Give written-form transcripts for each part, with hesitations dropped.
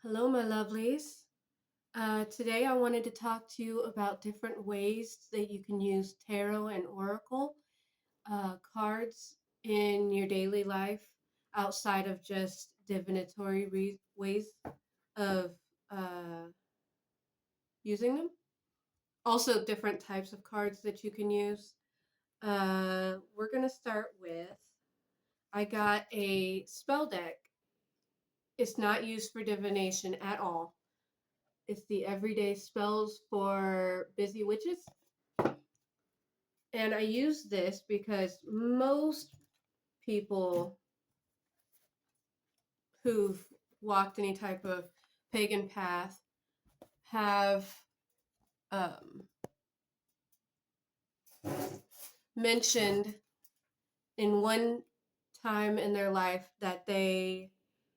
Hello, my lovelies. Today I wanted to talk to you about different ways that you can use tarot and oracle cards in your daily life outside of just divinatory ways of uh, using them. Also, different types of cards that you can use. We're going to start with I got a spell deck. It's not used for divination at all. It's the everyday spells for busy witches. And I use this because most people who've walked any type of pagan path have um, mentioned in one time in their life that they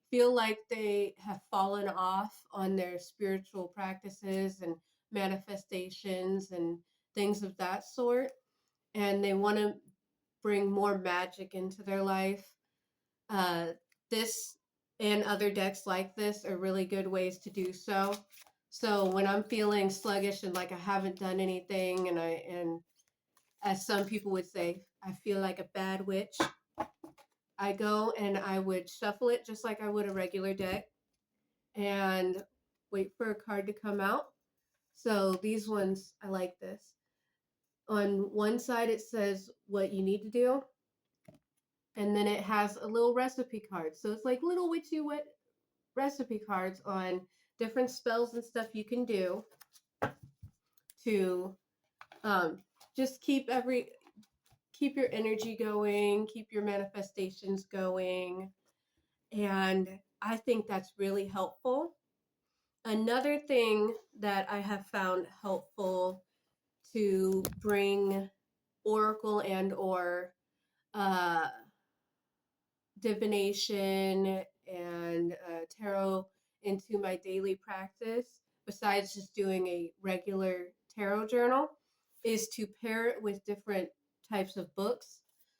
feel like they have fallen off on their spiritual practices and manifestations and things of that sort. And they want to bring more magic into their life. Uh, this and other decks like this are really good ways to do so. So when I'm feeling sluggish and like I haven't done anything, and as some people would say, I feel like a bad witch, I go and I would shuffle it just like I would a regular deck and wait for a card to come out. So these ones, I like this. On one side, it says what you need to do, and then it has a little recipe card. So it's like little witchy recipe cards on different spells and stuff you can do to um, just keep your energy going, keep your manifestations going, and I think that's really helpful. Another thing that I have found helpful to bring oracle and or uh, divination and tarot into my daily practice, besides just doing a regular tarot journal, is to pair it with different types of books.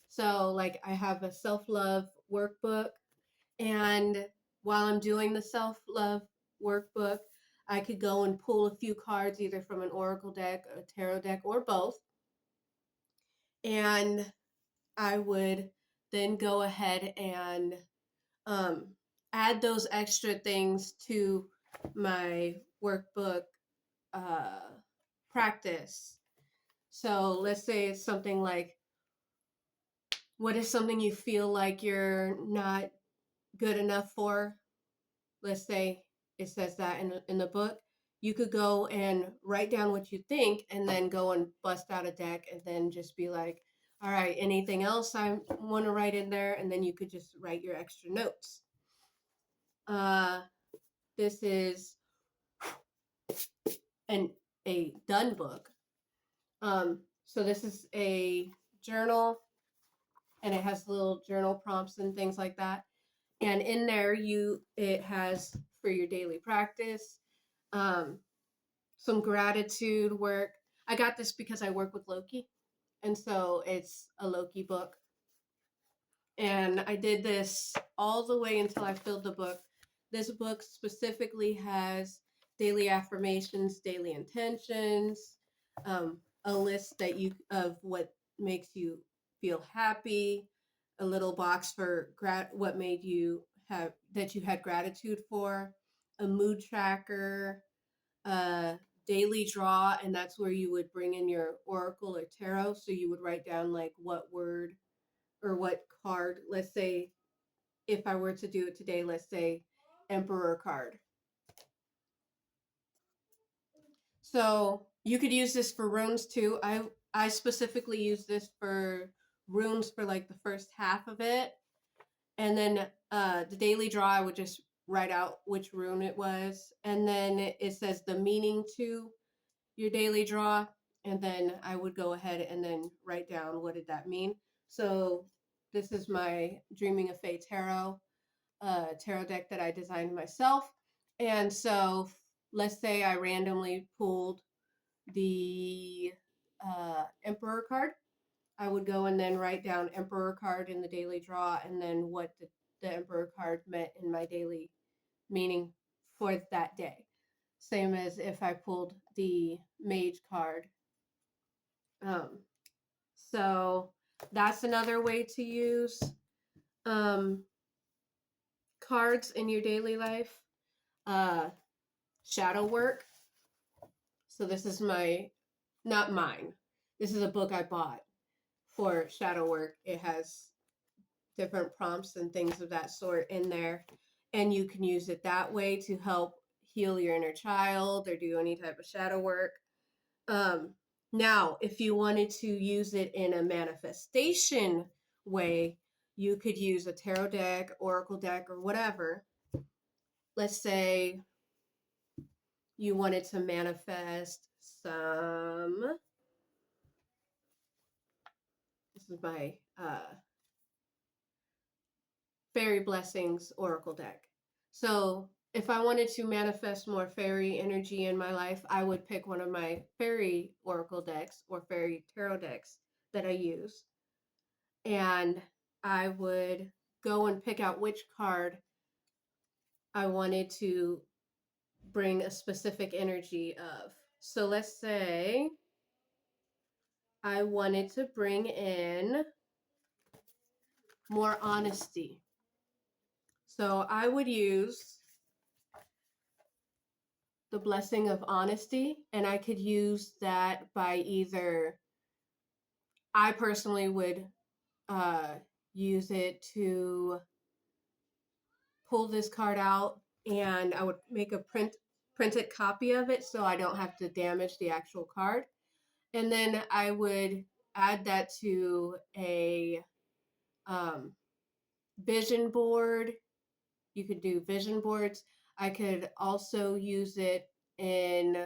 So, like, I have a self love workbook, and while I'm doing the self love workbook, I could go and pull a few cards either from an oracle deck, a tarot deck, or both. And I would then go ahead and um, add those extra things to my workbook uh, practice. So let's say it's something like, what is something you feel like you're not good enough for? Let's say it says that in the book. You could go and write down what you think and then go and bust out a deck and then just be like, all right, anything else I want to write in there? And then you could just write your extra notes. Uh, this is an a done book. So this is a journal, and it has little journal prompts and things like that. And in there, it has for your daily practice, um, some gratitude work. I got this because I work with Loki, and so it's a Loki book. And I did this all the way until I filled the book. This book specifically has daily affirmations, daily intentions, a list of what makes you feel happy, a little box for what made you have that you had gratitude for, a mood tracker, a daily draw, and that's where you would bring in your oracle or tarot. So you would write down like what word or what card. Let's say if I were to do it today, let's say Emperor card. So you could use this for runes too. I specifically use this for runes for like the first half of it, and then the daily draw I would just write out which rune it was, and then it says the meaning to your daily draw, and then I would go ahead and then write down what did that mean. So this is my Dreaming of Fae tarot tarot deck that I designed myself. And so let's say I randomly pulled the Emperor card. I would go and then write down Emperor card in the daily draw and then what the Emperor card meant in my daily meaning for that day. Same as if I pulled the mage card. Um, so that's another way to use um, cards in your daily life. Uh, Shadow work. So this is not mine. This is a book I bought for shadow work. It has different prompts and things of that sort in there. And you can use it that way to help heal your inner child or do any type of shadow work. Um, Now, if you wanted to use it in a manifestation way, you could use a tarot deck, oracle deck, or whatever. Let's say you wanted to manifest some. This is my fairy blessings oracle deck. So if I wanted to manifest more fairy energy in my life, I would pick one of my fairy oracle decks or fairy tarot decks that I use. And I would go and pick out which card I wanted to bring a specific energy of. So let's say I wanted to bring in more honesty. So I would use the blessing of honesty, and I could use that by either, I personally would uh, use it to pull this card out, and I would make a printed copy of it so I don't have to damage the actual card. And then I would add that to a um, vision board. You could do vision boards. I could also use it in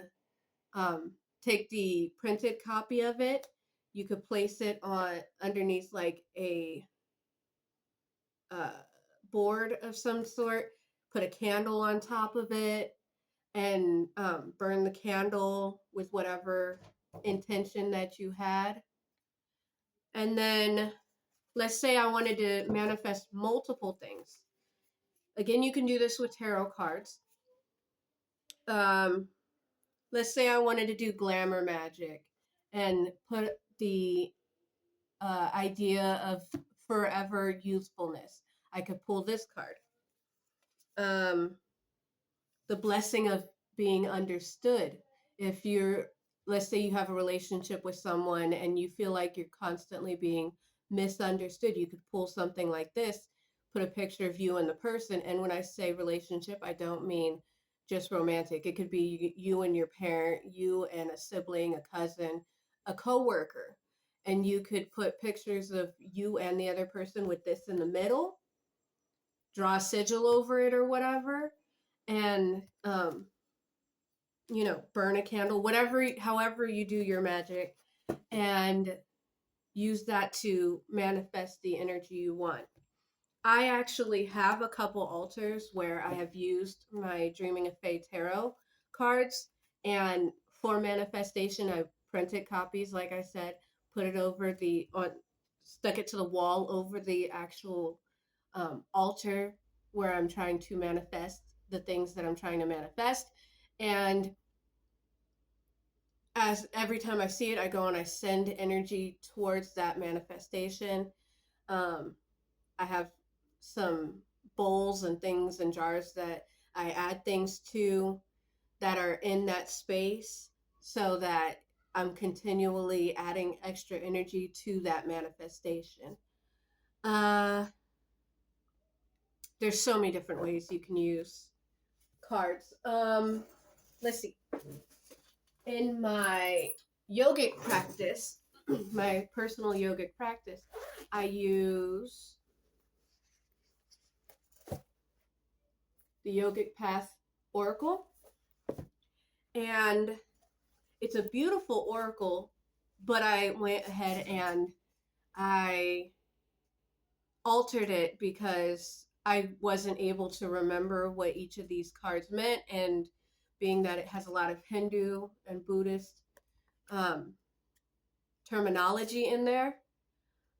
take the printed copy of it. You could place it on underneath like a uh, board of some sort, put a candle on top of it, and burn the candle with whatever intention that you had. And then let's say I wanted to manifest multiple things. Again, you can do this with tarot cards. Um, let's say I wanted to do glamour magic and put the idea of forever youthfulness. I could pull this card. Um, the blessing of being understood. If you're, let's say you have a relationship with someone and you feel like you're constantly being misunderstood, you could pull something like this, put a picture of you and the person. And when I say relationship, I don't mean just romantic. It could be you and your parent, you and a sibling, a cousin, a coworker. And you could put pictures of you and the other person with this in the middle, draw a sigil over it or whatever, and burn a candle, whatever, however you do your magic, and use that to manifest the energy you want. I actually have a couple altars where I have used my Dreaming of Fae tarot cards, and for manifestation, I printed copies, like I said, put it over stuck it to the wall over the actual altar where I'm trying to manifest the things that I'm trying to manifest. And as every time I see it, I go and I send energy towards that manifestation. Um, I have some bowls and things and jars that I add things to that are in that space so that I'm continually adding extra energy to that manifestation. Uh, there's so many different ways you can use cards. Let's see. In my yogic practice, my personal yogic practice, I use the Yogic Path Oracle. And it's a beautiful oracle, but I went ahead and I altered it because I wasn't able to remember what each of these cards meant. And being that it has a lot of Hindu and Buddhist um, terminology in there,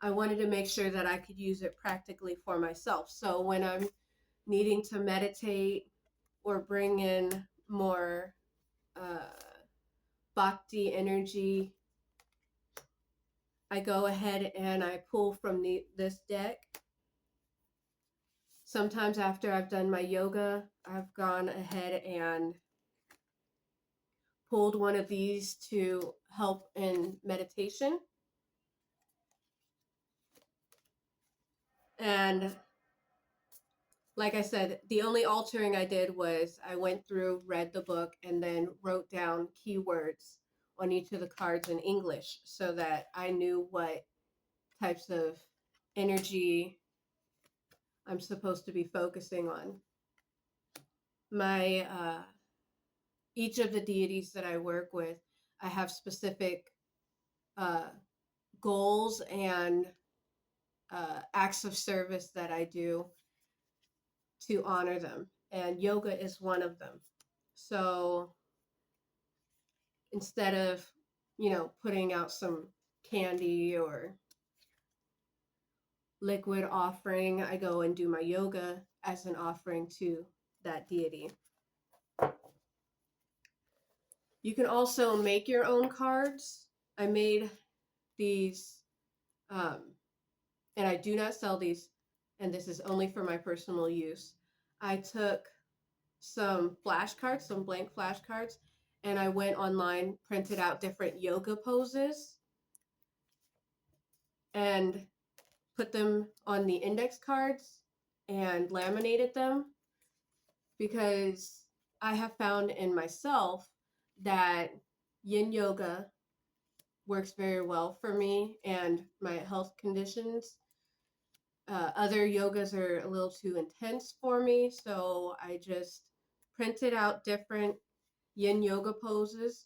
I wanted to make sure that I could use it practically for myself. So when I'm needing to meditate or bring in more bhakti energy, I go ahead and I pull from this deck. Sometimes after I've done my yoga, I've gone ahead and pulled one of these to help in meditation. And like I said, the only altering I did was I went through, read the book, and then wrote down keywords on each of the cards in English so that I knew what types of energy I'm supposed to be focusing on. My each of the deities that I work with, I have specific uh, goals and acts of service that I do to honor them, and yoga is one of them. So instead of, putting out some candy or liquid offering, I go and do my yoga as an offering to that deity. You can also make your own cards. I made these, and I do not sell these, and this is only for my personal use. I took some flashcards, some blank flashcards, and I went online, printed out different yoga poses, and put them on the index cards and laminated them, because I have found in myself that yin yoga works very well for me and my health conditions. Other yogas are a little too intense for me, so I just printed out different yin yoga poses.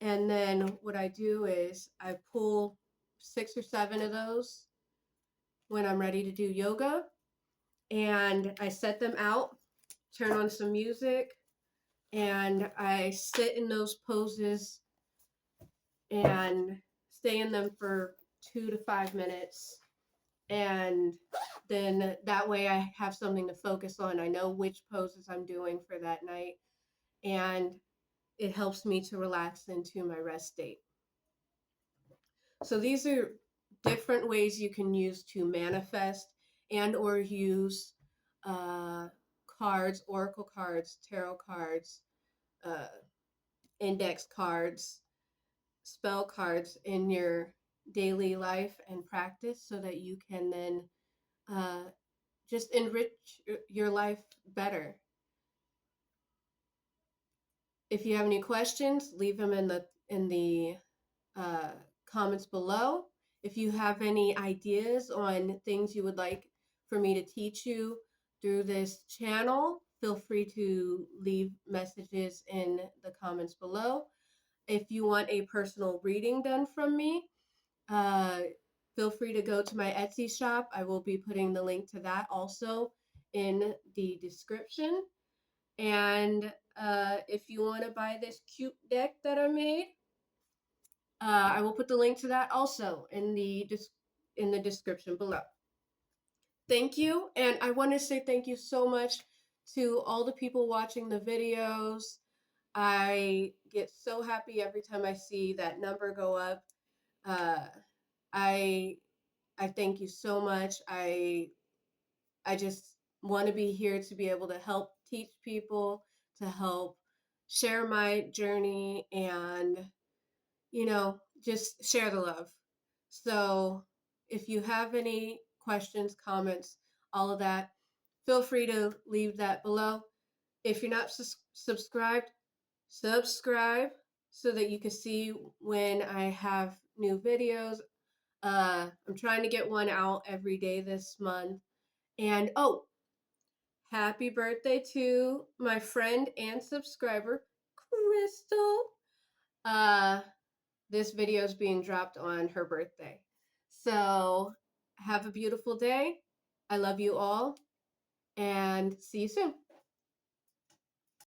And then what I do is I pull 6 or 7 of those when I'm ready to do yoga, and I set them out, turn on some music, and I sit in those poses and stay in them for 2 to 5 minutes. And then that way I have something to focus on. I know which poses I'm doing for that night, and it helps me to relax into my rest state. So these are different ways you can use to manifest and or use cards, oracle cards, tarot cards, uh, index cards, spell cards in your daily life and practice, so that you can then just enrich your life better. If you have any questions, leave them in the comments below. If you have any ideas on things you would like for me to teach you through this channel, feel free to leave messages in the comments below. If you want a personal reading done from me, uh, feel free to go to my Etsy shop. I will be putting the link to that also in the description. And if you want to buy this cute deck that I made, I will put the link to that also in the description below. Thank you, and I want to say thank you so much to all the people watching the videos. I get so happy every time I see that number go up. Uh, I I thank you so much. I just want to be here to be able to help teach people, to help share my journey, and just share the love. So if you have any questions, comments, all of that, feel free to leave that below. If you're not subscribed, subscribe so that you can see when I have new videos. I'm trying to get one out every day this month. And oh, happy birthday to my friend and subscriber, Crystal. Uh, this video is being dropped on her birthday. So have a beautiful day. I love you all, and see you soon.